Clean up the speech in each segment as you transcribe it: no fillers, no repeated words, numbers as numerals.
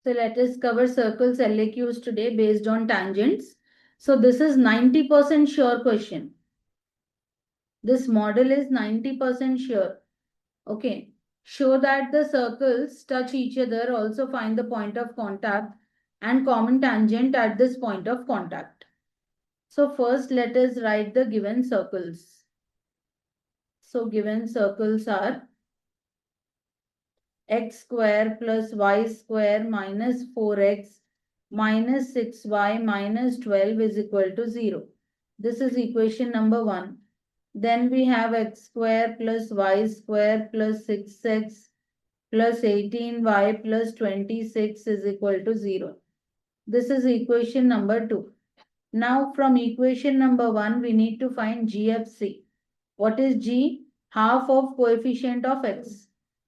So let us cover circles LAQs today based on tangents. So this is 90% sure question. This model is 90% sure. Okay. Show that the circles touch each other. Also find the point of contact and common tangent at this point of contact. So first let us write the given circles. So given circles are x square plus y square minus 4x minus 6y minus 12 is equal to 0. This is equation number 1. Then we have x square plus y square plus 6x plus 18y plus 26 is equal to 0. This is equation number 2. Now from equation number 1 we need to find GFC. What is G? Half of coefficient of x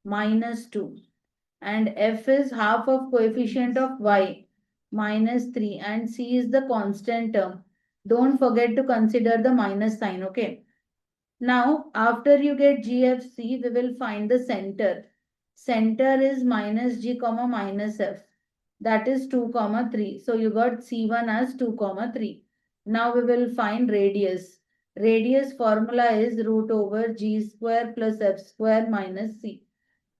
minus 2. And f is half of coefficient of y minus 3 and c is the constant term. Don't forget to consider the minus sign, okay? Now, after you get GFC, we will find the center. Center is minus g comma minus f. That is 2 comma 3. So you got C1 as 2 comma 3. Now we will find radius. Radius formula is root over g square plus f square minus c.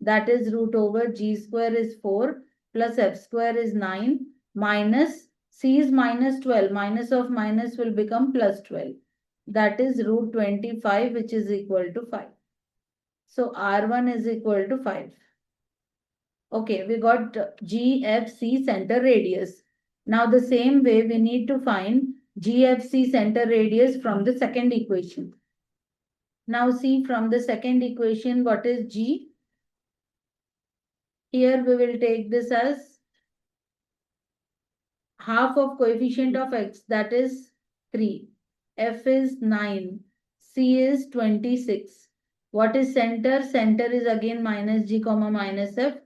That is root over g square is 4 plus f square is 9 minus c is minus 12. Minus of minus will become plus 12. That is root 25 which is equal to 5. So R1 is equal to 5. Okay, we got GFC center radius. Now the same way we need to find GFC center radius from the second equation. Now see from the second equation what is G? Here we will take this as half of coefficient of x, that is 3. F is 9. C is 26. What is center? Center is again minus g comma minus f.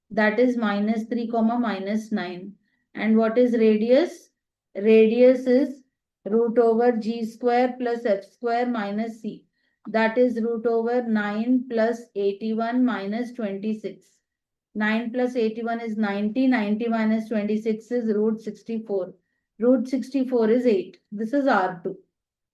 That is minus 3 comma minus 9. And what is radius? Radius is root over g square plus f square minus c. That is root over 9 plus 81 minus 26. 9 plus 81 is 90. 90 minus 26 is root 64. Root 64 is 8. This is R2.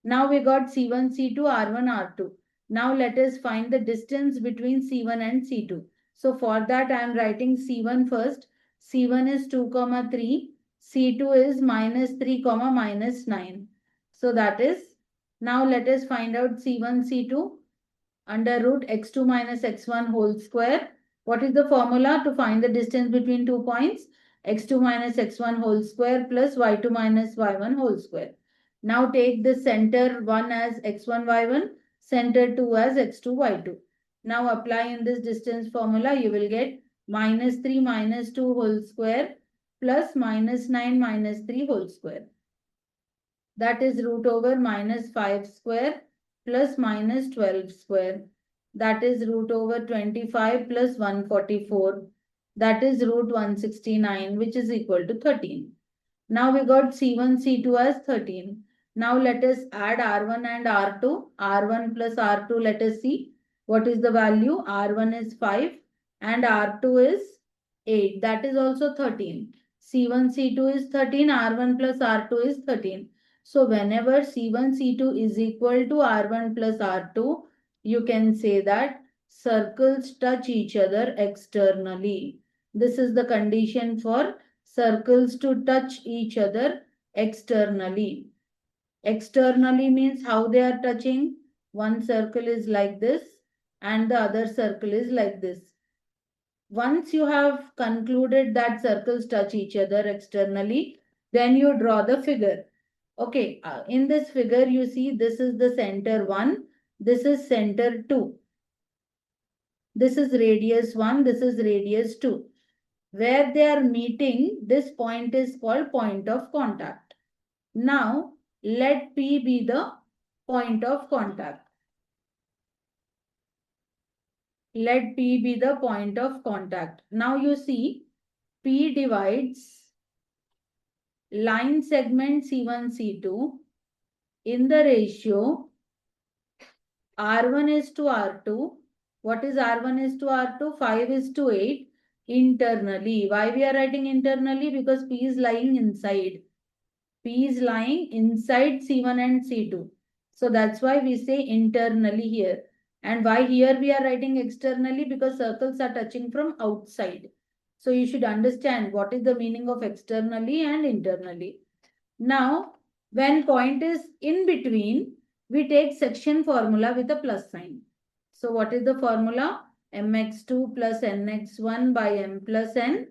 Now we got C1, C2, R1, R2. Now let us find the distance between C1 and C2. So for that I am writing C1 first. C1 is 2, 3. C2 is minus 3, minus 9. So that is, now let us find out C1, C2 under root x2 minus x1 whole square. What is the formula to find the distance between 2 points? X2 minus x1 whole square plus y2 minus y1 whole square. Now take the center 1 as x1, y1, center 2 as x2, y2. Now apply in this distance formula, you will get minus 3 minus 2 whole square plus minus 9 minus 3 whole square. That is root over minus 5 square plus minus 12 square. That is root over 25 plus 144. That is root 169 which is equal to 13. Now we got C1, C2 as 13. Now let us add R1 and R2. R1 plus R2, let us see what is the value. R1 is 5 and R2 is 8. That is also 13. C1, C2 is 13. R1 plus R2 is 13. So whenever C1, C2 is equal to R1 plus R2, you can say that circles touch each other externally. This is the condition for circles to touch each other externally. Externally means how they are touching. One circle is like this and the other circle is like this. Once you have concluded that circles touch each other externally, then you draw the figure. Okay, in this figure you see this is the center 1, this is center 2. This is radius 1, this is radius 2. Where they are meeting, this point is called point of contact. Now, let P be the point of contact. Let P be the point of contact. Now you see, P divides line segment C1, C2 in the ratio R1 is to R2. What is R1 is to R2? 5 is to 8. internally. Why we are writing internally? Because P is lying inside. P is lying inside C1 and C2. So that's why we say internally here. And why here we are writing externally? Because circles are touching from outside. So you should understand what is the meaning of externally and internally. Now, when point is in between, we take section formula with a plus sign. So what is the formula? Mx2 plus nx1 by m plus n,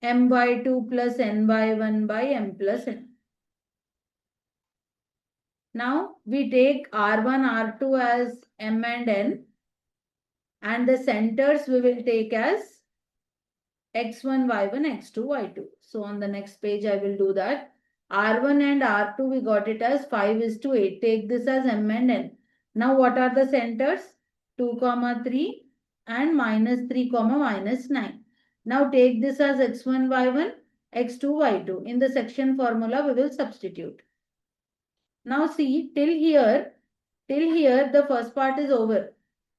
m by 2 plus n by 1 by m plus n. Now we take R1, R2 as m and n, and the centers we will take as x1, y1, x2, y2. So on the next page I will do that. R1 and R2 we got it as 5:8. Take this as m and n. Now what are the centers? 2, 3 and -3, -9. Now take this as x1, y1, x2, y2. In the section formula we will substitute. Now see, till here the first part is over.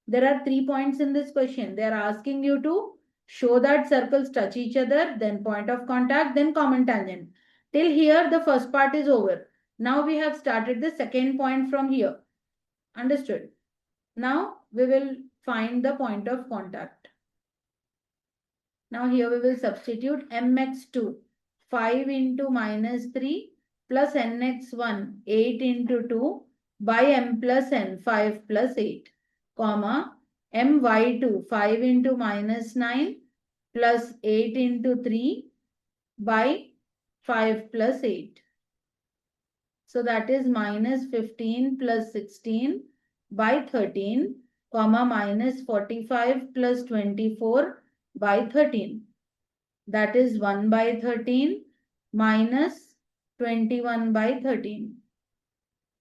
There are 3 points in this question. They are asking you to show that circles touch each other, then point of contact, then common tangent. Till here the first part is over. Now we have started the second point from here. Understood? Now we will find the point of contact. Now here we will substitute mx2, 5 into -3 plus nx1, 8 into 2 by m plus n, 5 plus 8, comma, my2, 5 into -9 plus 8 into 3 by 5 plus 8. So that is -15 plus 16 by 13, comma, -45 plus 24 by 13. That is 1 by 13 minus 21 by 13.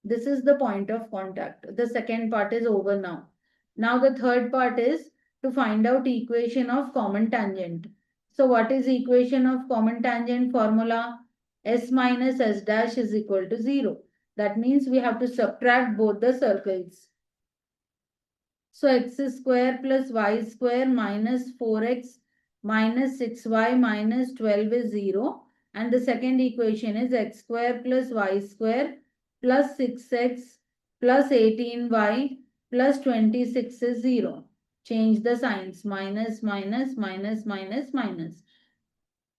This is the point of contact. The second part is over now. Now the third part is to find out equation of common tangent. So what is equation of common tangent formula? S minus S dash is equal to 0. That means we have to subtract both the circles. So x square plus y square minus 4x minus 6y minus 12 is 0. And the second equation is x square plus y square plus 6x plus 18y plus 26 is 0. Change the signs. Minus, minus, minus, minus, minus.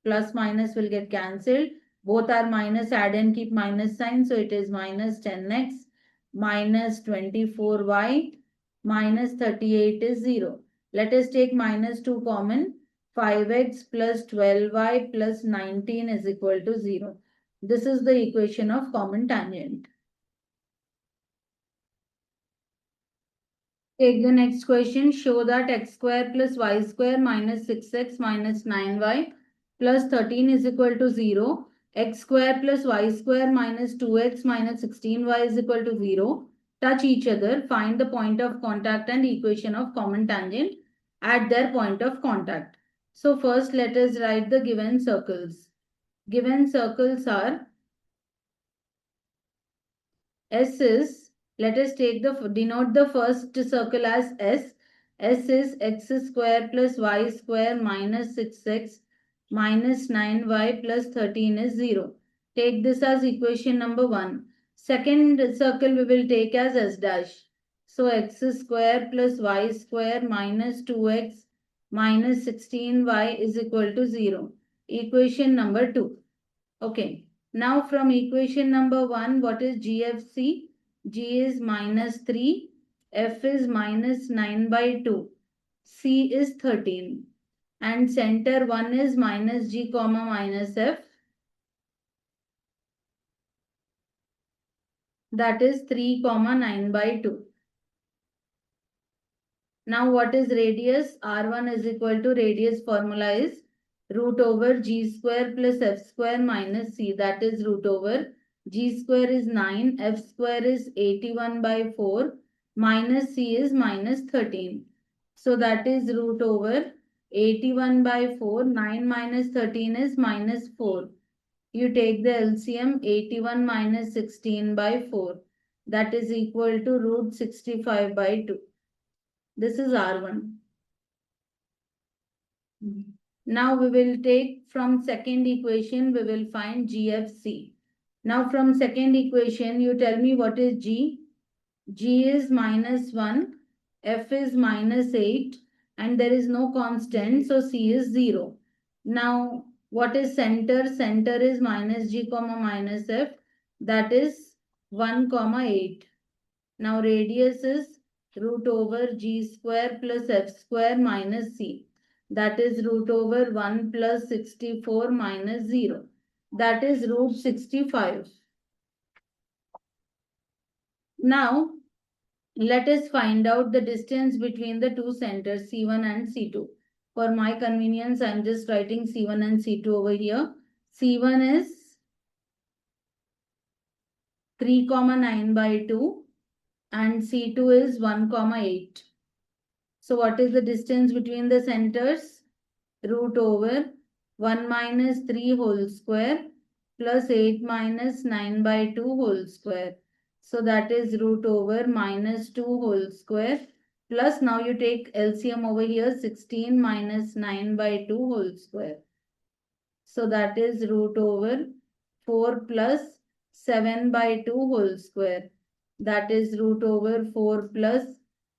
Plus minus will get cancelled. Both are minus, add and keep minus sign. So it is minus 10x minus 24y minus 38 is 0. Let us take minus 2 common. 5x plus 12y plus 19 is equal to 0. This is the equation of common tangent. Take the next question. Show that x square plus y square minus 6x minus 9y plus 13 is equal to 0. X square plus y square minus 2x minus 16y is equal to 0. Touch each other. Find the point of contact and equation of common tangent at their point of contact. So first let us write the given circles. Given circles are S is, let us take denote the first circle as S. S is x square plus y square minus 6x minus 9y plus 13 is 0. Take this as equation number 1. Second circle we will take as S dash. So x square plus y square minus 2x minus 16y is equal to 0. Equation number 2. Okay. Now from equation number 1, what is GFC? G is minus 3, F is minus 9 by 2, C is 13. And center 1 is minus G comma minus F. That is 3 comma 9 by 2. Now what is radius? R1 is equal to radius formula is root over G square plus F square minus C. That is root over G square is 9, F square is 81 by 4, minus C is minus 13. So that is root over 81 by 4, 9 minus 13 is minus 4. You take the LCM, 81 minus 16 by 4. That is equal to root 65 by 2. This is R1. Now we will take from second equation, we will find GFC. Now from second equation, you tell me what is G. G is -1, F is -8, and there is no constant, so C is 0. Now, what is center? Center is -G, -F, that is 1, 8. Now, radius is root over G square plus F square minus C. That is root over 1 plus 64 minus 0. That is root 65. Now, let us find out the distance between the two centers C1 and C2. For my convenience, I am just writing C1 and C2 over here. C1 is 3, 9 by 2 and C2 is 1, 8. So what is the distance between the centers? Root over 1 minus 3 whole square plus 8 minus 9 by 2 whole square. So that is root over minus 2 whole square plus now you take LCM over here 16 minus 9 by 2 whole square. So that is root over 4 plus 7 by 2 whole square. That is root over 4 plus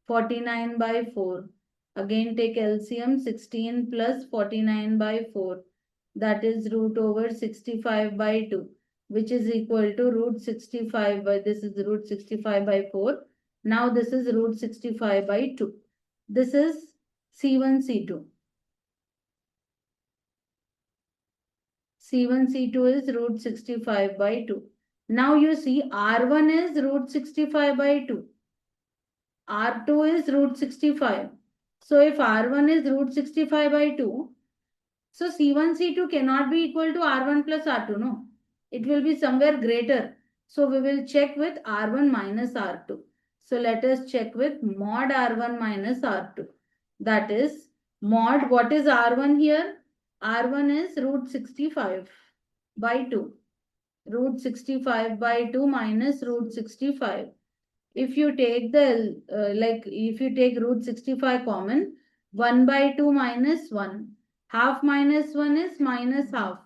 49 by 4. Again take LCM 16 plus 49 by 4. That is root over 65 by 2, which is equal to root 65 by, this is root 65 by 4. Now this is root 65 by 2. This is C1, C2. C1, C2 is root 65 by 2. Now you see R1 is root 65 by 2. R2 is root 65. So if R1 is root 65 by 2, so C1, C2 cannot be equal to R1 plus R2, no. It will be somewhere greater. So we will check with R1 minus R2. So let us check with mod R1 minus R2. That is mod, what is R1 here? R1 is root 65 by 2. Root 65 by 2 minus root 65. If you take the, if you take root 65 common, 1 by 2 minus 1. Half minus 1 is minus half.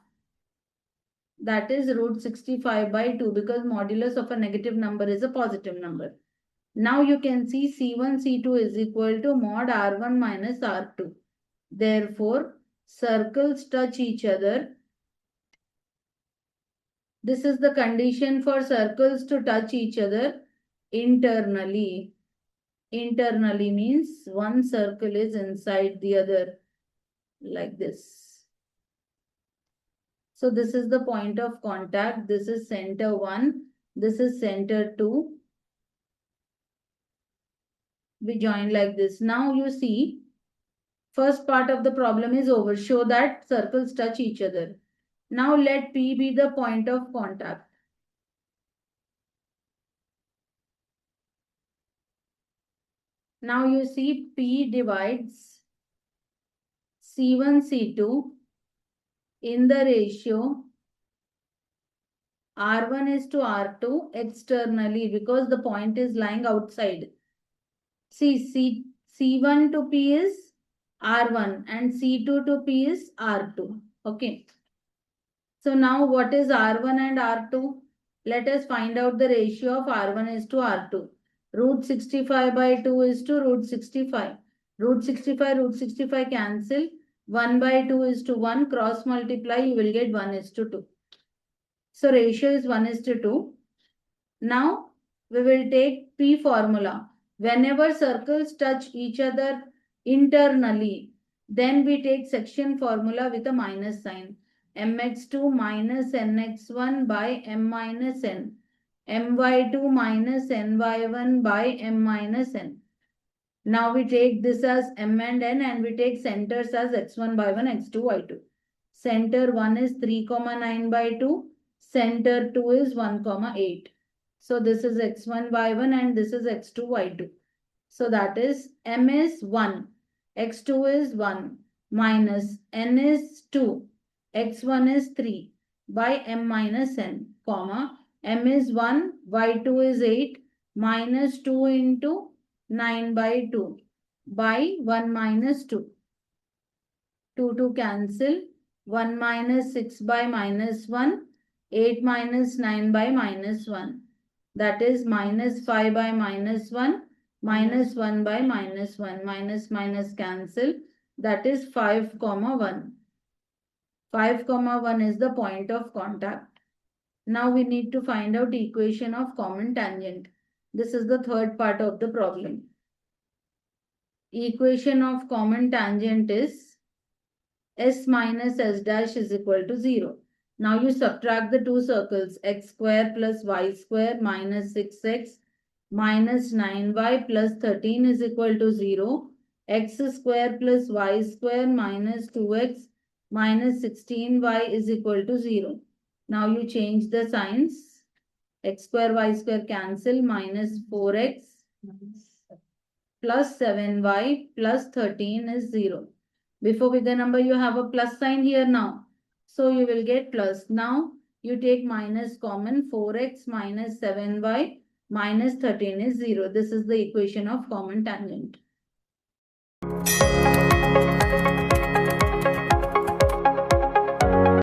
That is root 65 by 2 because modulus of a negative number is a positive number. Now you can see C1, C2 is equal to mod R1 minus R2. Therefore, circles touch each other. This is the condition for circles to touch each other internally. Internally means one circle is inside the other like this. So this is the point of contact. This is center 1. This is center 2. We join like this. Now you see, first part of the problem is over. Show that circles touch each other. Now let P be the point of contact. Now you see P divides C1, C2 in the ratio R1 is to R2 externally because the point is lying outside. See, C1 to P is R1 and C2 to P is R2. Okay. So now what is R1 and R2? Let us find out the ratio of R1 is to R2. Root 65 by 2 is to root 65. Root 65 cancel. 1 by 2 is to 1. Cross multiply, you will get 1 is to 2. So ratio is 1 is to 2. Now we will take P formula. Whenever circles touch each other internally, then we take section formula with a minus sign. mx2 minus nx1 by m minus n. my2 minus ny1 by m minus n. Now we take this as m and n and we take centers as x1 by 1, x2, y2. Center 1 is 3, 9 by 2. Center 2 is 1, 8. So this is x1 by 1 and this is x2 by 2. So that is m is 1, x2 is 1 minus n is 2, x1 is 3 by m minus n, comma, m is 1, y2 is 8 minus 2 into 9 by 2 by 1 minus 2. 2 cancel. 1 minus 6 by minus 1. 8 minus 9 by minus 1. That is minus 5 by minus 1. Minus 1 by minus 1. Minus minus cancel. That is 5 comma 1. 5 comma 1 is the point of contact. Now we need to find out equation of common tangent. This is the third part of the problem. Equation of common tangent is s minus s dash is equal to 0. Now you subtract the two circles, x square plus y square minus 6x minus 9y plus 13 is equal to 0. X square plus y square minus 2x minus 16y is equal to 0. Now you change the signs. X square y square cancel, minus 4x plus 7y plus 13 is 0. Before bigger number, you have a plus sign here now. So you will get plus. Now you take minus common, 4x minus 7y minus 13 is 0. This is the equation of common tangent.